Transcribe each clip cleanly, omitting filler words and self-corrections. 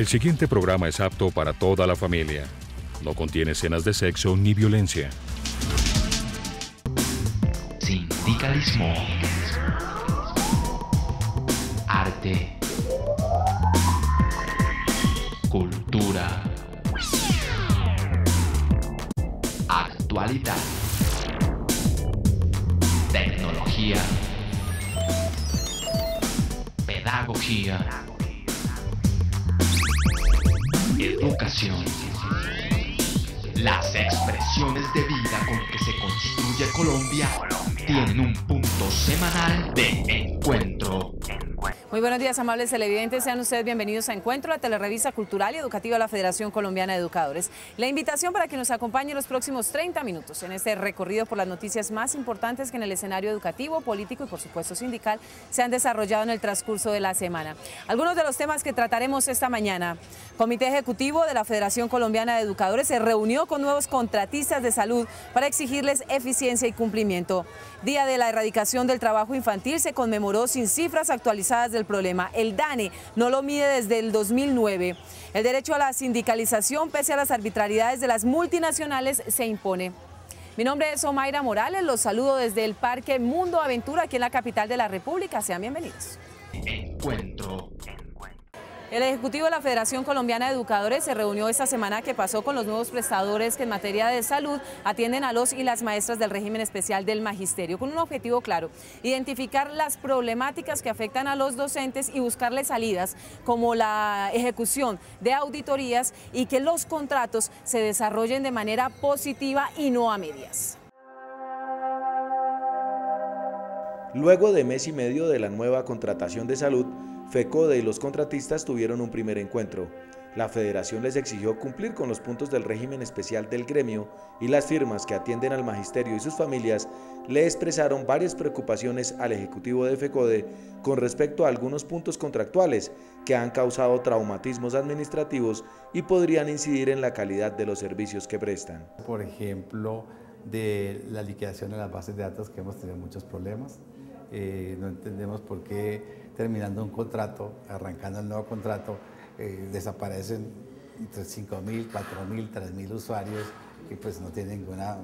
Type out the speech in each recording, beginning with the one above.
El siguiente programa es apto para toda la familia. No contiene escenas de sexo ni violencia. Sindicalismo. Arte. Cultura. Actualidad. Tecnología. Pedagogía. Educación. Las expresiones de vida con que se construye Colombia tienen un punto semanal de encuentro. Muy buenos días, amables televidentes. Sean ustedes bienvenidos a Encuentro, la telerrevista cultural y educativa de la Federación Colombiana de Educadores. La invitación para que nos acompañe en los próximos 30 minutos en este recorrido por las noticias más importantes que en el escenario educativo, político y por supuesto sindical se han desarrollado en el transcurso de la semana. Algunos de los temas que trataremos esta mañana. Comité Ejecutivo de la Federación Colombiana de Educadores se reunió con nuevos contratistas de salud para exigirles eficiencia y cumplimiento. Día de la erradicación del trabajo infantil se conmemoró sin cifras actualizadas del problema. El DANE no lo mide desde el 2009. El derecho a la sindicalización, pese a las arbitrariedades de las multinacionales, se impone. Mi nombre es Omaira Morales, los saludo desde el Parque Mundo Aventura, aquí en la capital de la República. Sean bienvenidos. Encuentro. El Ejecutivo de la Federación Colombiana de Educadores se reunió esta semana que pasó con los nuevos prestadores que en materia de salud atienden a los y las maestras del régimen especial del magisterio, con un objetivo claro: identificar las problemáticas que afectan a los docentes y buscarles salidas, como la ejecución de auditorías y que los contratos se desarrollen de manera positiva y no a medias. Luego de mes y medio de la nueva contratación de salud, FECODE y los contratistas tuvieron un primer encuentro. La federación les exigió cumplir con los puntos del régimen especial del gremio y las firmas que atienden al magisterio y sus familias le expresaron varias preocupaciones al ejecutivo de FECODE con respecto a algunos puntos contractuales que han causado traumatismos administrativos y podrían incidir en la calidad de los servicios que prestan. Por ejemplo, de la liquidación de las bases de datos, que hemos tenido muchos problemas. No entendemos por qué terminando un contrato, arrancando el nuevo contrato, desaparecen entre 5.000, 4.000, 3.000 usuarios que pues no tienen ninguna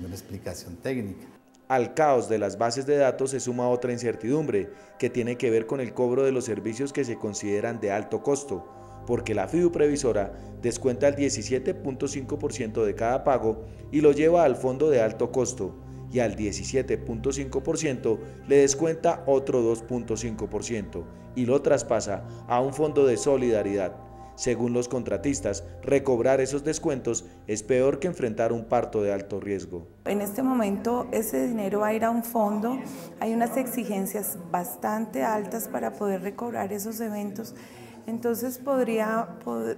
explicación técnica. Al caos de las bases de datos se suma otra incertidumbre que tiene que ver con el cobro de los servicios que se consideran de alto costo, porque la fiduprevisora descuenta el 17.5% de cada pago y lo lleva al fondo de alto costo, y al 17.5% le descuenta otro 2.5% y lo traspasa a un fondo de solidaridad. Según los contratistas, recobrar esos descuentos es peor que enfrentar un parto de alto riesgo. En este momento ese dinero va a ir a un fondo, hay unas exigencias bastante altas para poder recobrar esos eventos. Entonces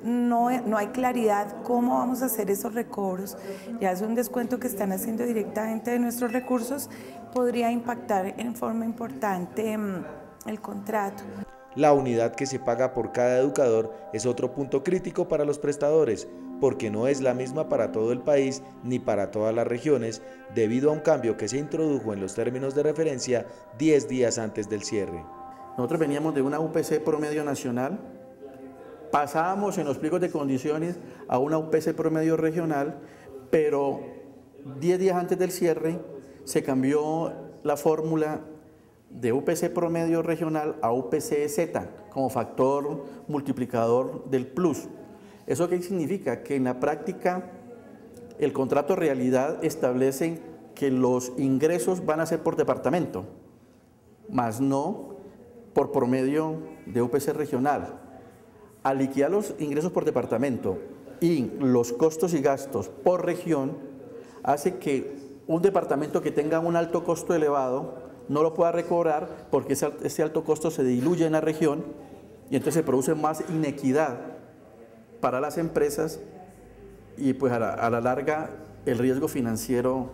no hay claridad cómo vamos a hacer esos recobros. Ya es un descuento que están haciendo directamente de nuestros recursos, podría impactar en forma importante el contrato. La unidad que se paga por cada educador es otro punto crítico para los prestadores, porque no es la misma para todo el país ni para todas las regiones, debido a un cambio que se introdujo en los términos de referencia 10 días antes del cierre. Nosotros veníamos de una UPC promedio nacional, pasábamos en los pliegos de condiciones a una UPC promedio regional, pero 10 días antes del cierre se cambió la fórmula de UPC promedio regional a UPC-Z como factor multiplicador del plus. ¿Eso qué significa? Que en la práctica el contrato realidad establece que los ingresos van a ser por departamento, más no por promedio de UPC regional. Al liquidar los ingresos por departamento y los costos y gastos por región, hace que un departamento que tenga un alto costo elevado no lo pueda recobrar porque ese alto costo se diluye en la región y entonces se produce más inequidad para las empresas y pues a la larga el riesgo financiero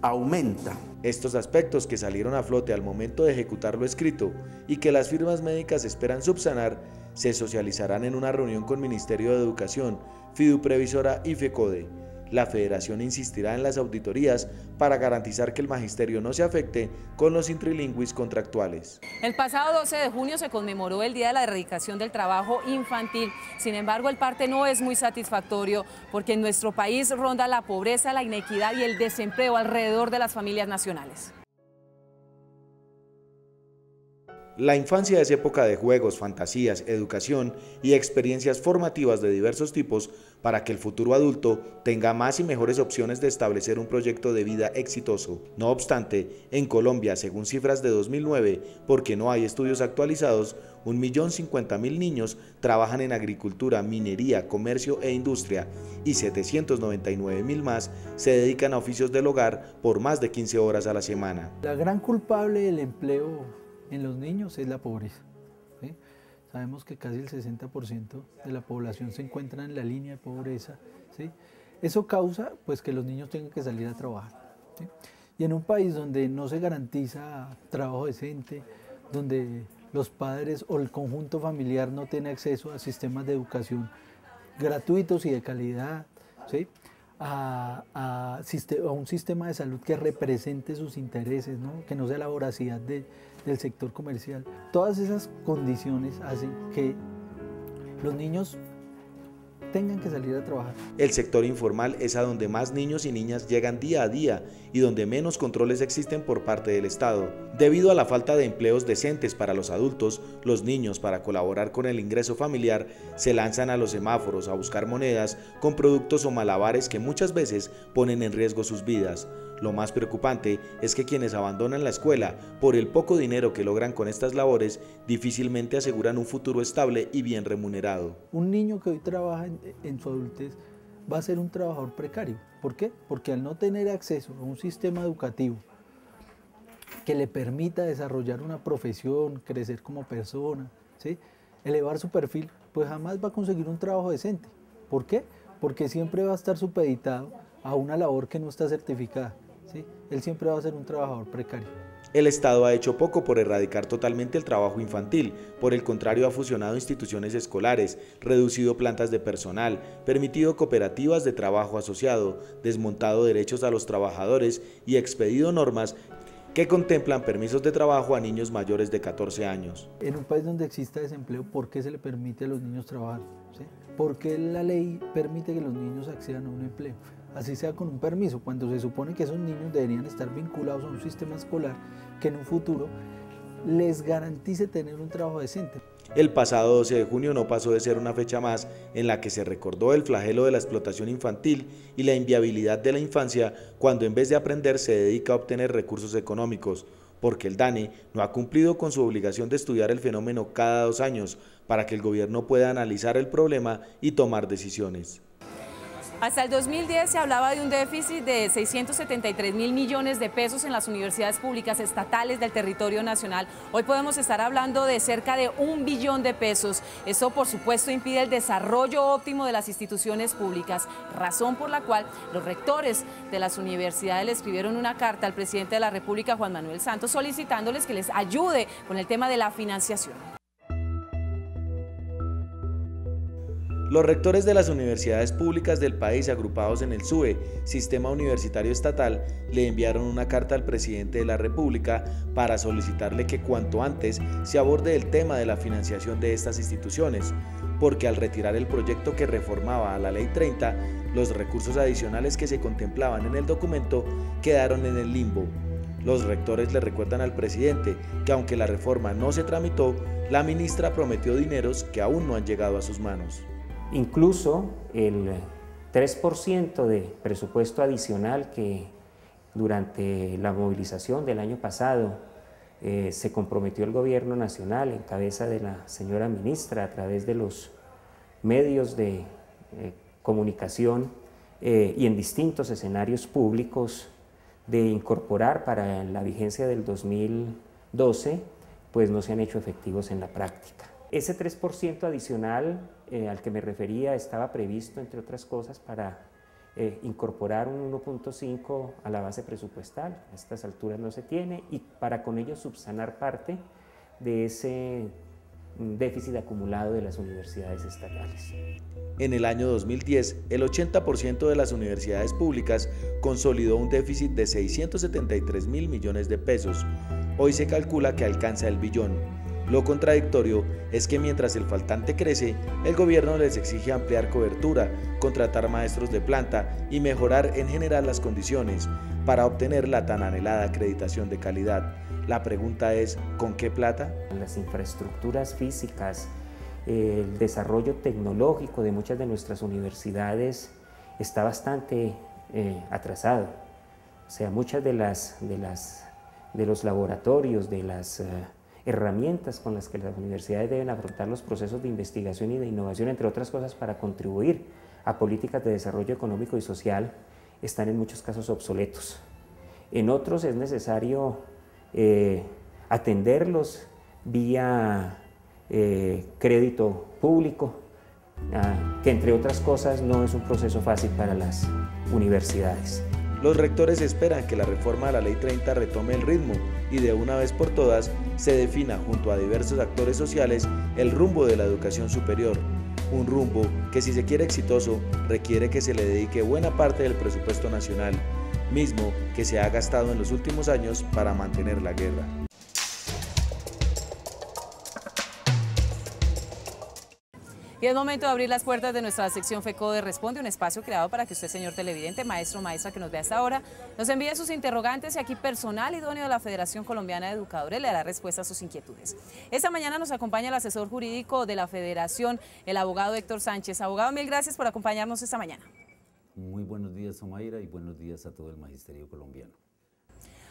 aumenta. Estos aspectos que salieron a flote al momento de ejecutar lo escrito y que las firmas médicas esperan subsanar, se socializarán en una reunión con Ministerio de Educación, Fiduprevisora y FECODE. La federación insistirá en las auditorías para garantizar que el magisterio no se afecte con los intrilingüis contractuales. El pasado 12 de junio se conmemoró el Día de la Erradicación del Trabajo Infantil. Sin embargo, el parte no es muy satisfactorio porque en nuestro país ronda la pobreza, la inequidad y el desempleo alrededor de las familias nacionales. La infancia es época de juegos, fantasías, educación y experiencias formativas de diversos tipos para que el futuro adulto tenga más y mejores opciones de establecer un proyecto de vida exitoso. No obstante, en Colombia, según cifras de 2009, porque no hay estudios actualizados, 1.050.000 niños trabajan en agricultura, minería, comercio e industria y 799.000 más se dedican a oficios del hogar por más de 15 horas a la semana. La gran culpable del empleo en los niños es la pobreza, ¿sí? Sabemos que casi el 60% de la población se encuentra en la línea de pobreza, ¿sí? Eso causa pues, que los niños tengan que salir a trabajar, ¿sí? Y en un país donde no se garantiza trabajo decente, donde los padres o el conjunto familiar no tiene acceso a sistemas de educación gratuitos y de calidad, ¿sí? a un sistema de salud que represente sus intereses, ¿no? Que no sea la voracidad del sector comercial. Todas esas condiciones hacen que los niños tengan que salir a trabajar. El sector informal es a donde más niños y niñas llegan día a día y donde menos controles existen por parte del Estado. Debido a la falta de empleos decentes para los adultos, los niños, para colaborar con el ingreso familiar, se lanzan a los semáforos a buscar monedas con productos o malabares que muchas veces ponen en riesgo sus vidas. Lo más preocupante es que quienes abandonan la escuela por el poco dinero que logran con estas labores difícilmente aseguran un futuro estable y bien remunerado. Un niño que hoy trabaja en su adultez va a ser un trabajador precario. ¿Por qué? Porque al no tener acceso a un sistema educativo que le permita desarrollar una profesión, crecer como persona, ¿sí? Elevar su perfil, pues jamás va a conseguir un trabajo decente. ¿Por qué? Porque siempre va a estar supeditado a una labor que no está certificada, ¿sí? Él siempre va a ser un trabajador precario. El Estado ha hecho poco por erradicar totalmente el trabajo infantil, por el contrario ha fusionado instituciones escolares, reducido plantas de personal, permitido cooperativas de trabajo asociado, desmontado derechos a los trabajadores y expedido normas que contemplan permisos de trabajo a niños mayores de 14 años. En un país donde exista desempleo, ¿por qué se le permite a los niños trabajar? ¿Sí? ¿Por qué la ley permite que los niños accedan a un empleo? Así sea con un permiso, cuando se supone que esos niños deberían estar vinculados a un sistema escolar que en un futuro les garantice tener un trabajo decente. El pasado 12 de junio no pasó de ser una fecha más en la que se recordó el flagelo de la explotación infantil y la inviabilidad de la infancia cuando en vez de aprender se dedica a obtener recursos económicos, porque el DANE no ha cumplido con su obligación de estudiar el fenómeno cada 2 años para que el gobierno pueda analizar el problema y tomar decisiones. Hasta el 2010 se hablaba de un déficit de 673.000 millones de pesos en las universidades públicas estatales del territorio nacional. Hoy podemos estar hablando de cerca de 1 billón de pesos. Esto, por supuesto, impide el desarrollo óptimo de las instituciones públicas, razón por la cual los rectores de las universidades le escribieron una carta al presidente de la República, Juan Manuel Santos, solicitándoles que les ayude con el tema de la financiación. Los rectores de las universidades públicas del país agrupados en el SUE, Sistema Universitario Estatal, le enviaron una carta al presidente de la República para solicitarle que cuanto antes se aborde el tema de la financiación de estas instituciones, porque al retirar el proyecto que reformaba a la Ley 30, los recursos adicionales que se contemplaban en el documento quedaron en el limbo. Los rectores le recuerdan al presidente que aunque la reforma no se tramitó, la ministra prometió dineros que aún no han llegado a sus manos. Incluso el 3% de presupuesto adicional que durante la movilización del año pasado se comprometió el gobierno nacional en cabeza de la señora ministra a través de los medios de comunicación y en distintos escenarios públicos de incorporar para la vigencia del 2012, pues no se han hecho efectivos en la práctica. Ese 3% adicional al que me refería estaba previsto, entre otras cosas, para incorporar un 1.5 a la base presupuestal. A estas alturas no se tiene y para con ello subsanar parte de ese déficit acumulado de las universidades estatales. En el año 2010, el 80% de las universidades públicas consolidó un déficit de 673.000 millones de pesos. Hoy se calcula que alcanza el billón. Lo contradictorio es que mientras el faltante crece, el gobierno les exige ampliar cobertura, contratar maestros de planta y mejorar en general las condiciones para obtener la tan anhelada acreditación de calidad. La pregunta es, ¿con qué plata? Las infraestructuras físicas, el desarrollo tecnológico de muchas de nuestras universidades está bastante atrasado. O sea, muchas de los laboratorios, de las herramientas con las que las universidades deben afrontar los procesos de investigación y de innovación, entre otras cosas, para contribuir a políticas de desarrollo económico y social, están en muchos casos obsoletos. En otros es necesario atenderlos vía crédito público, que entre otras cosas no es un proceso fácil para las universidades. Los rectores esperan que la reforma de la Ley 30 retome el ritmo y de una vez por todas se defina junto a diversos actores sociales el rumbo de la educación superior. Un rumbo que, si se quiere exitoso, requiere que se le dedique buena parte del presupuesto nacional, mismo que se ha gastado en los últimos años para mantener la guerra. Y es momento de abrir las puertas de nuestra sección FECODE Responde, un espacio creado para que usted, señor televidente, maestro o maestra que nos ve hasta ahora, nos envíe sus interrogantes y aquí personal idóneo de la Federación Colombiana de Educadores le dará respuesta a sus inquietudes. Esta mañana nos acompaña el asesor jurídico de la Federación, el abogado Héctor Sánchez. Abogado, mil gracias por acompañarnos esta mañana. Muy buenos días, Omaira, y buenos días a todo el magisterio colombiano.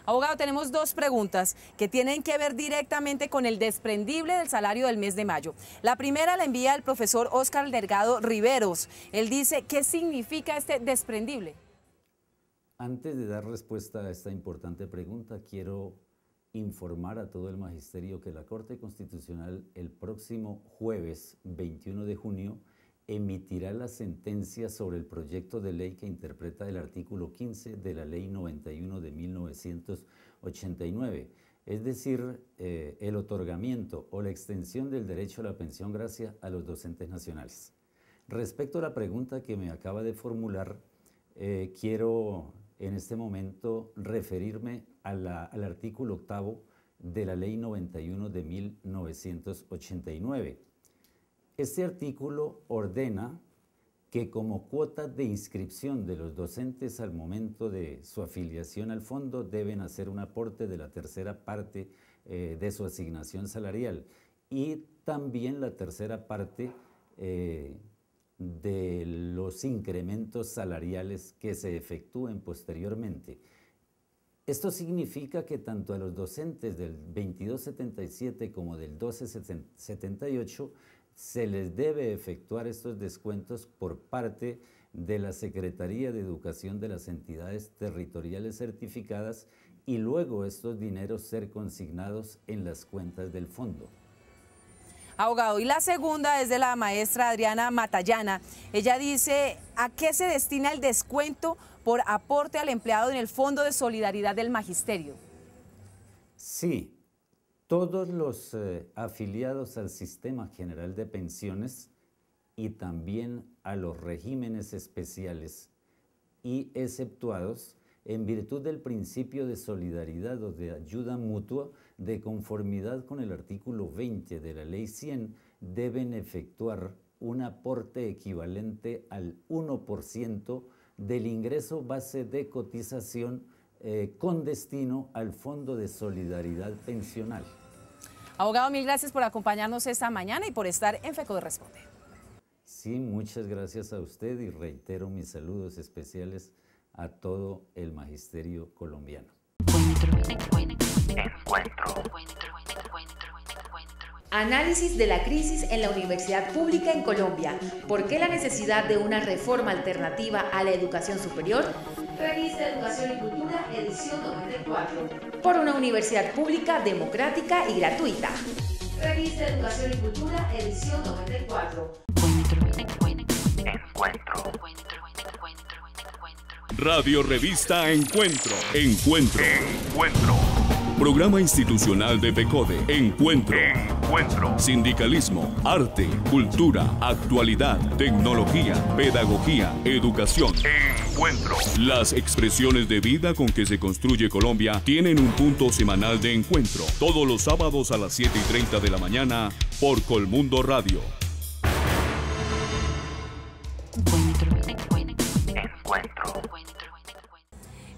Abogado, tenemos dos preguntas que tienen que ver directamente con el desprendible del salario del mes de mayo. La primera la envía el profesor Óscar Delgado Riveros. Él dice, ¿qué significa este desprendible? Antes de dar respuesta a esta importante pregunta, quiero informar a todo el magisterio que la Corte Constitucional el próximo jueves 21 de junio emitirá la sentencia sobre el proyecto de ley que interpreta el artículo 15 de la Ley 91 de 1989, es decir, el otorgamiento o la extensión del derecho a la pensión gracia a los docentes nacionales. Respecto a la pregunta que me acaba de formular, quiero en este momento referirme al artículo 8º de la Ley 91 de 1989. Este artículo ordena que como cuota de inscripción de los docentes al momento de su afiliación al fondo deben hacer un aporte de la tercera parte de su asignación salarial y también la tercera parte de los incrementos salariales que se efectúen posteriormente. Esto significa que tanto a los docentes del 2277 como del 1278 se les debe efectuar estos descuentos por parte de la Secretaría de Educación de las entidades territoriales certificadas y luego estos dineros ser consignados en las cuentas del fondo. Abogado, y la segunda es de la maestra Adriana Matallana. Ella dice, ¿a qué se destina el descuento por aporte al empleado en el Fondo de Solidaridad del Magisterio? Sí. Todos los afiliados al Sistema General de Pensiones y también a los regímenes especiales y exceptuados en virtud del principio de solidaridad o de ayuda mutua, de conformidad con el artículo 20 de la Ley 100, deben efectuar un aporte equivalente al 1% del ingreso base de cotización con destino al Fondo de Solidaridad Pensional. Abogado, mil gracias por acompañarnos esta mañana y por estar en FECODE Responde. Sí, muchas gracias a usted y reitero mis saludos especiales a todo el magisterio colombiano. Análisis de la crisis en la universidad pública en Colombia. ¿Por qué la necesidad de una reforma alternativa a la educación superior? Revista Educación y Cultura, edición 94. Por una universidad pública, democrática y gratuita. Revista Educación y Cultura, edición 94. Radio Revista Encuentro. Encuentro. Programa institucional de PECODE. Encuentro. Sindicalismo, arte, cultura, actualidad, tecnología, pedagogía, educación. Encuentro. Las expresiones de vida con que se construye Colombia tienen un punto semanal de encuentro. Todos los sábados a las 7:30 de la mañana por Colmundo Radio.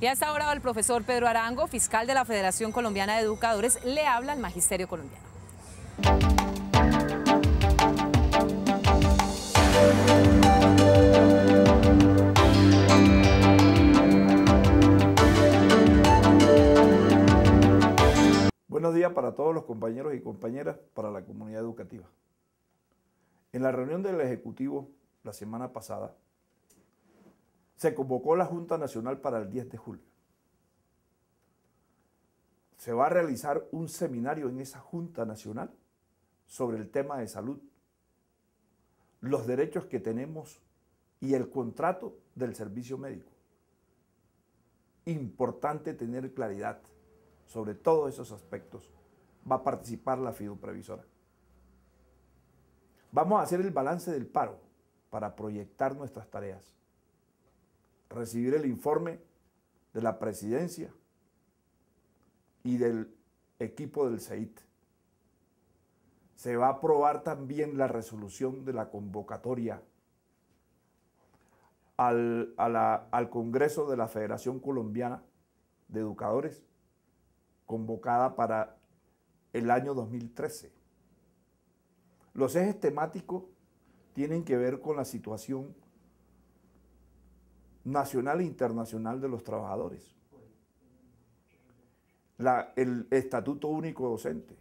Y hasta ahora el profesor Pedro Arango, fiscal de la Federación Colombiana de Educadores, le habla al Magisterio Colombiano. Buenos días para todos los compañeros y compañeras, para la comunidad educativa. En la reunión del Ejecutivo la semana pasada, se convocó la Junta Nacional para el 10 de julio. Se va a realizar un seminario en esa Junta Nacional sobre el tema de salud, los derechos que tenemos y el contrato del servicio médico. Importante tener claridad sobre todos esos aspectos. Va a participar la fiduprevisora. Vamos a hacer el balance del paro para proyectar nuestras tareas. Recibir el informe de la presidencia y del equipo del CEIT. Se va a aprobar también la resolución de la convocatoria al Congreso de la Federación Colombiana de Educadores, convocada para el año 2013. Los ejes temáticos tienen que ver con la situación nacional e internacional de los trabajadores, el Estatuto Único Docente,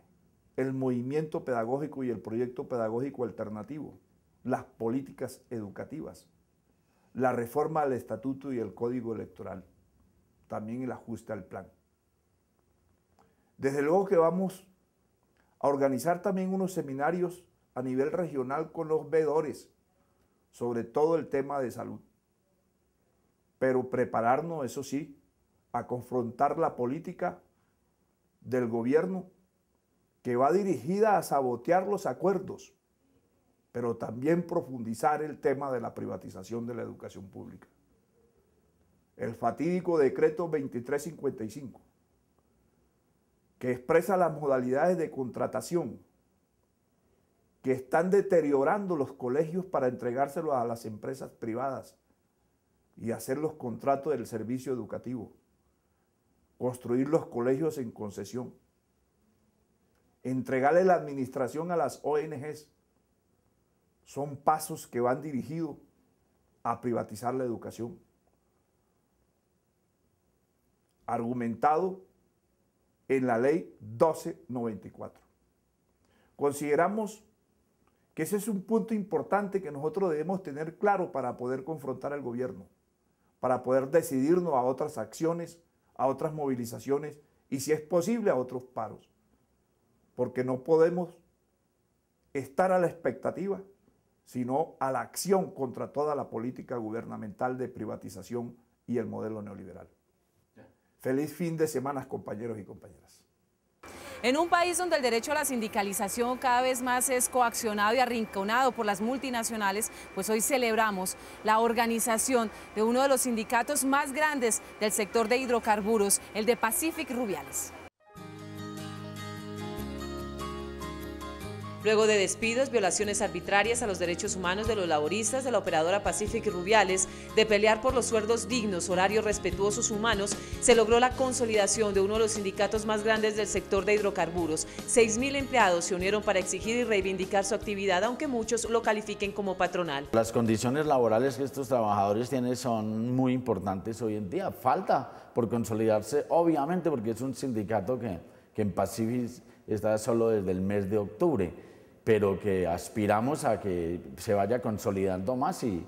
el movimiento pedagógico y el proyecto pedagógico alternativo, las políticas educativas, la reforma del Estatuto y el Código Electoral, también el ajuste al plan. Desde luego que vamos a organizar también unos seminarios a nivel regional con los veedores sobre todo el tema de salud. Pero prepararnos, eso sí, a confrontar la política del gobierno que va dirigida a sabotear los acuerdos, pero también profundizar el tema de la privatización de la educación pública. El fatídico decreto 2355, que expresa las modalidades de contratación que están deteriorando los colegios para entregárselos a las empresas privadas y hacer los contratos del servicio educativo, construir los colegios en concesión, entregarle la administración a las ONGs, son pasos que van dirigidos a privatizar la educación. Argumentado en la ley 1294. Consideramos que ese es un punto importante que nosotros debemos tener claro para poder confrontar al gobierno, para poder decidirnos a otras acciones, a otras movilizaciones y, si es posible, a otros paros. Porque no podemos estar a la expectativa, sino a la acción contra toda la política gubernamental de privatización y el modelo neoliberal. Feliz fin de semana, compañeros y compañeras. En un país donde el derecho a la sindicalización cada vez más es coaccionado y arrinconado por las multinacionales, pues hoy celebramos la organización de uno de los sindicatos más grandes del sector de hidrocarburos, el de Pacific Rubiales. Luego de despidos, violaciones arbitrarias a los derechos humanos de los laboristas de la operadora Pacific Rubiales, de pelear por los sueldos dignos, horarios respetuosos humanos, se logró la consolidación de uno de los sindicatos más grandes del sector de hidrocarburos. 6.000 empleados se unieron para exigir y reivindicar su actividad, aunque muchos lo califiquen como patronal. Las condiciones laborales que estos trabajadores tienen son muy importantes hoy en día. Falta por consolidarse, obviamente, porque es un sindicato que en Pacific está solo desde el mes de octubre. Pero que aspiramos a que se vaya consolidando más y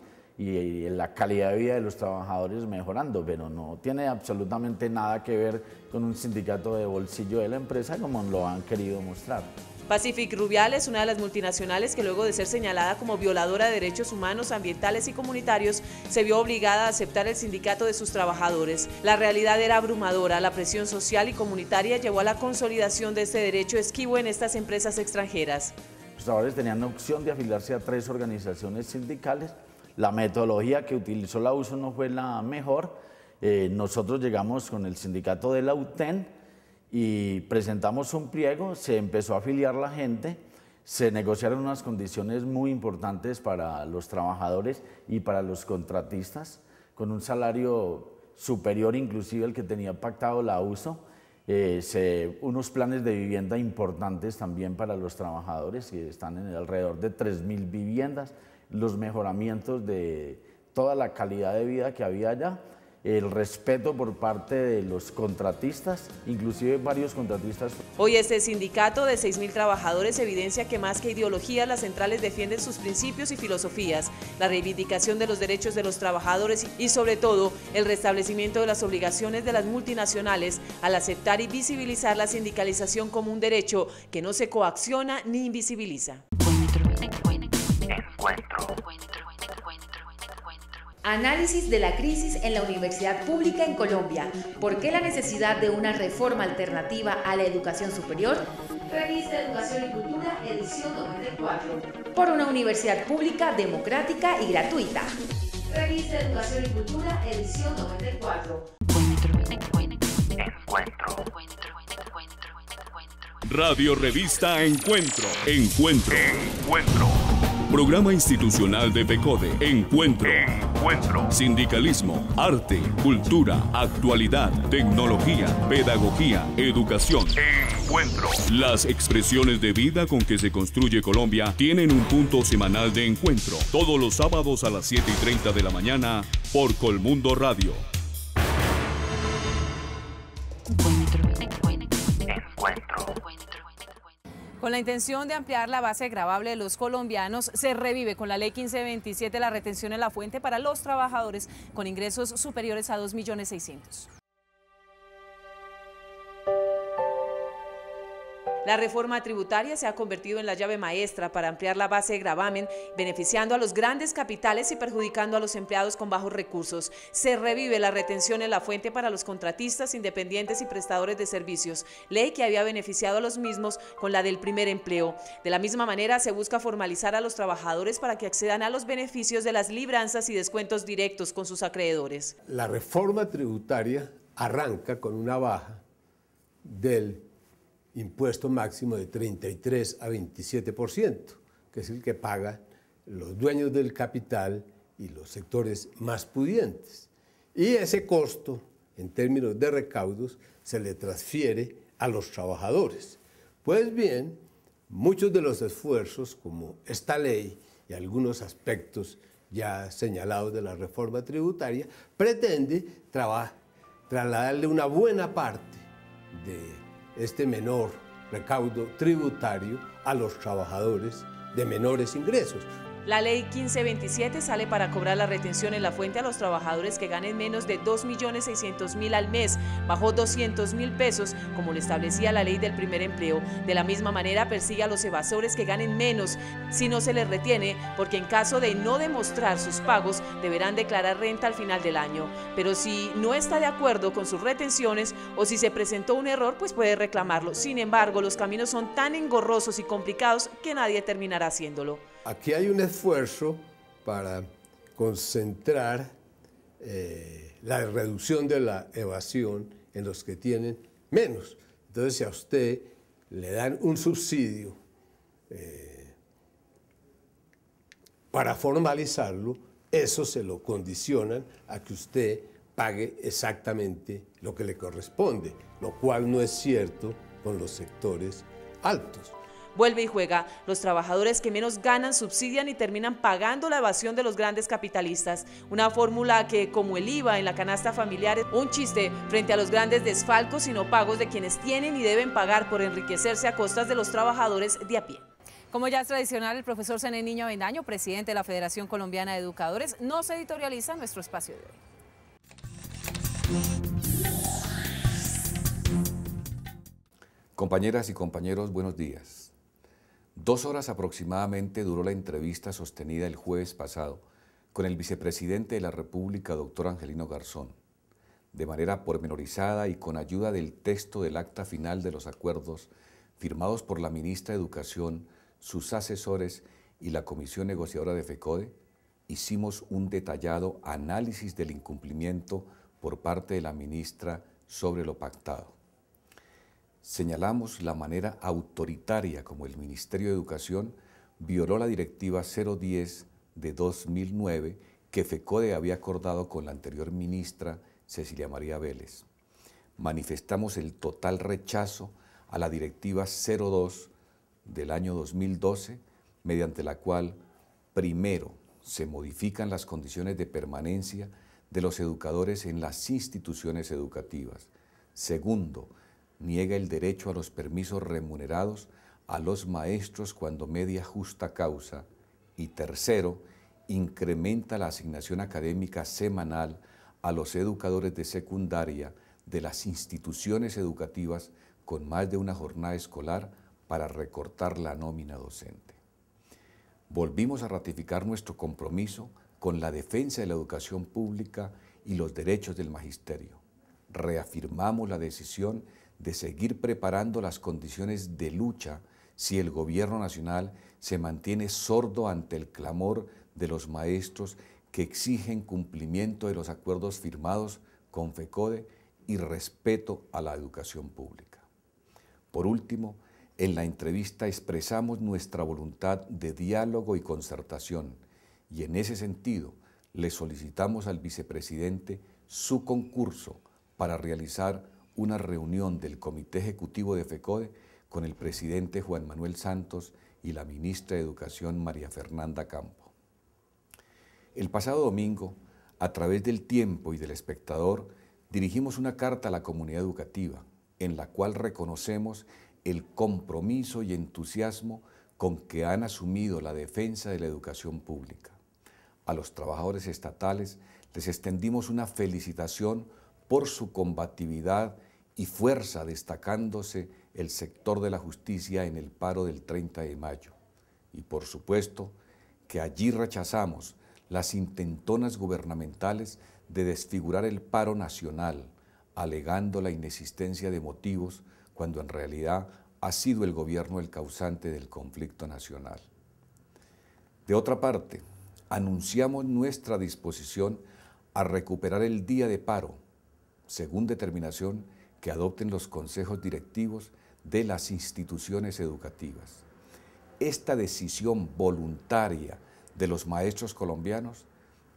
la calidad de vida de los trabajadores mejorando, pero no tiene absolutamente nada que ver con un sindicato de bolsillo de la empresa como lo han querido mostrar. Pacific Rubiales, una de las multinacionales que luego de ser señalada como violadora de derechos humanos, ambientales y comunitarios, se vio obligada a aceptar el sindicato de sus trabajadores. La realidad era abrumadora, la presión social y comunitaria llevó a la consolidación de este derecho esquivo en estas empresas extranjeras. Los trabajadores tenían opción de afiliarse a 3 organizaciones sindicales. La metodología que utilizó la USO no fue la mejor. Nosotros llegamos con el sindicato de la UTEN y presentamos un pliego, se empezó a afiliar la gente, se negociaron unas condiciones muy importantes para los trabajadores y para los contratistas, con un salario superior inclusive al que tenía pactado la USO, unos planes de vivienda importantes también para los trabajadores, que están en alrededor de 3.000 viviendas, los mejoramientos de toda la calidad de vida que había allá, el respeto por parte de los contratistas, inclusive varios contratistas. Hoy este sindicato de 6.000 trabajadores evidencia que más que ideología, las centrales defienden sus principios y filosofías, la reivindicación de los derechos de los trabajadores y sobre todo el restablecimiento de las obligaciones de las multinacionales al aceptar y visibilizar la sindicalización como un derecho que no se coacciona ni invisibiliza. Análisis de la crisis en la universidad pública en Colombia. ¿Por qué la necesidad de una reforma alternativa a la educación superior? Revista Educación y Cultura, edición 94. Por una universidad pública, democrática y gratuita. Revista Educación y Cultura, edición 94. Radio Revista Encuentro. Encuentro. Programa institucional de PECODE. Encuentro. Sindicalismo, arte, cultura, actualidad, tecnología, pedagogía, educación. Encuentro. Las expresiones de vida con que se construye Colombia tienen un punto semanal de encuentro. Todos los sábados a las 7:30 de la mañana por Colmundo Radio. Con la intención de ampliar la base gravable de los colombianos, se revive con la Ley 1527 la retención en la fuente para los trabajadores con ingresos superiores a 2.600.000. La reforma tributaria se ha convertido en la llave maestra para ampliar la base de gravamen, beneficiando a los grandes capitales y perjudicando a los empleados con bajos recursos. Se revive la retención en la fuente para los contratistas, independientes y prestadores de servicios, ley que había beneficiado a los mismos con la del primer empleo. De la misma manera, se busca formalizar a los trabajadores para que accedan a los beneficios de las libranzas y descuentos directos con sus acreedores. La reforma tributaria arranca con una baja del impuesto máximo de 33 a 27%, que es el que pagan los dueños del capital y los sectores más pudientes. Y ese costo, en términos de recaudos, se le transfiere a los trabajadores. Pues bien, muchos de los esfuerzos, como esta ley y algunos aspectos ya señalados de la reforma tributaria, pretende trasladarle una buena parte de este menor recaudo tributario a los trabajadores de menores ingresos. La ley 1527 sale para cobrar la retención en la fuente a los trabajadores que ganen menos de 2.600.000 al mes, bajo 200.000 pesos, como lo establecía la ley del primer empleo. De la misma manera persigue a los evasores que ganen menos, si no se les retiene, porque en caso de no demostrar sus pagos, deberán declarar renta al final del año. Pero si no está de acuerdo con sus retenciones o si se presentó un error, pues puede reclamarlo. Sin embargo, los caminos son tan engorrosos y complicados que nadie terminará haciéndolo. Aquí hay un esfuerzo para concentrar la reducción de la evasión en los que tienen menos. Entonces, si a usted le dan un subsidio para formalizarlo, eso se lo condicionan a que usted pague exactamente lo que le corresponde, lo cual no es cierto con los sectores altos. Vuelve y juega. Los trabajadores que menos ganan subsidian y terminan pagando la evasión de los grandes capitalistas. Una fórmula que, como el IVA en la canasta familiar, es un chiste frente a los grandes desfalcos y no pagos de quienes tienen y deben pagar por enriquecerse a costas de los trabajadores de a pie. Como ya es tradicional, el profesor Zené Niño Avendaño, presidente de la Federación Colombiana de Educadores, nos editorializa nuestro espacio de hoy. Compañeras y compañeros, buenos días. 2 horas aproximadamente duró la entrevista sostenida el jueves pasado con el vicepresidente de la República, doctor Angelino Garzón, de manera pormenorizada y con ayuda del texto del acta final de los acuerdos firmados por la ministra de Educación, sus asesores y la comisión negociadora de FECODE. Hicimos un detallado análisis del incumplimiento por parte de la ministra sobre lo pactado. Señalamos la manera autoritaria como el Ministerio de Educación violó la Directiva 010 de 2009 que FECODE había acordado con la anterior ministra Cecilia María Vélez. Manifestamos el total rechazo a la Directiva 02 del año 2012, mediante la cual, primero, se modifican las condiciones de permanencia de los educadores en las instituciones educativas. Segundo, niega el derecho a los permisos remunerados a los maestros cuando media justa causa. Y tercero, incrementa la asignación académica semanal a los educadores de secundaria de las instituciones educativas con más de una jornada escolar para recortar la nómina docente. Volvimos a ratificar nuestro compromiso con la defensa de la educación pública y los derechos del magisterio. Reafirmamos la decisión de seguir preparando las condiciones de lucha si el gobierno nacional se mantiene sordo ante el clamor de los maestros que exigen cumplimiento de los acuerdos firmados con FECODE y respeto a la educación pública. Por último, en la entrevista expresamos nuestra voluntad de diálogo y concertación y en ese sentido le solicitamos al vicepresidente su concurso para realizar una reunión del Comité Ejecutivo de FECODE con el presidente Juan Manuel Santos y la ministra de Educación María Fernanda Campo. El pasado domingo, a través del Tiempo y del Espectador, dirigimos una carta a la comunidad educativa en la cual reconocemos el compromiso y entusiasmo con que han asumido la defensa de la educación pública. A los trabajadores estatales les extendimos una felicitación por su combatividad y fuerza, destacándose el sector de la justicia en el paro del 30 de mayo. Y por supuesto que allí rechazamos las intentonas gubernamentales de desfigurar el paro nacional, alegando la inexistencia de motivos cuando en realidad ha sido el gobierno el causante del conflicto nacional. De otra parte, anunciamos nuestra disposición a recuperar el día de paro, según determinación que adopten los consejos directivos de las instituciones educativas. Esta decisión voluntaria de los maestros colombianos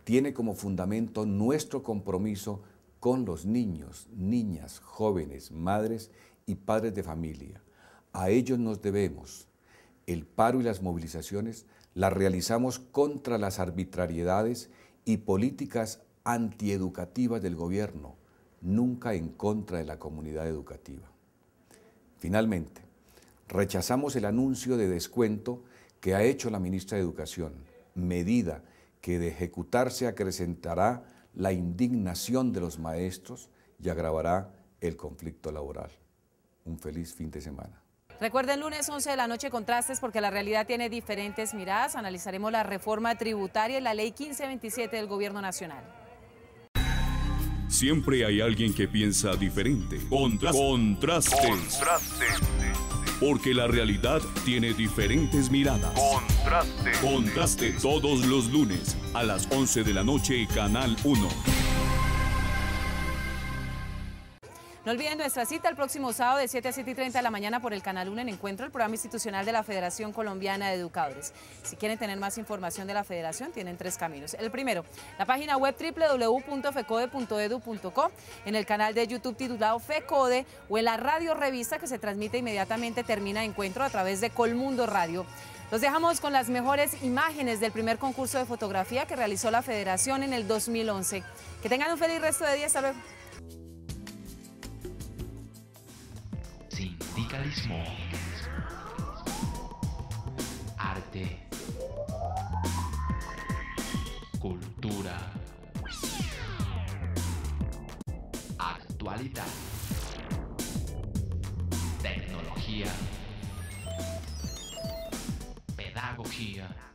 tiene como fundamento nuestro compromiso con los niños, niñas, jóvenes, madres y padres de familia. A ellos nos debemos. El paro y las movilizaciones las realizamos contra las arbitrariedades y políticas antieducativas del gobierno, nunca en contra de la comunidad educativa. Finalmente, rechazamos el anuncio de descuento que ha hecho la ministra de Educación, medida que de ejecutarse acrecentará la indignación de los maestros y agravará el conflicto laboral. Un feliz fin de semana. Recuerden, lunes 11 de la noche, Contrastes, porque la realidad tiene diferentes miradas. Analizaremos la reforma tributaria y la ley 1527 del Gobierno Nacional. Siempre hay alguien que piensa diferente. Contrastes. Porque la realidad tiene diferentes miradas. Contraste todos los lunes a las 11 de la noche, Canal 1. No olviden nuestra cita el próximo sábado de 7 a 7:30 de la mañana por el Canal 1 en Encuentro, el programa institucional de la Federación Colombiana de Educadores. Si quieren tener más información de la Federación, tienen 3 caminos. El primero, la página web www.fecode.edu.co, en el canal de YouTube titulado FECODE o en la radio revista que se transmite inmediatamente termina Encuentro a través de Colmundo Radio. Los dejamos con las mejores imágenes del primer concurso de fotografía que realizó la Federación en el 2011. Que tengan un feliz resto de día. Hasta luego. Sindicalismo, arte, cultura, actualidad, tecnología, pedagogía.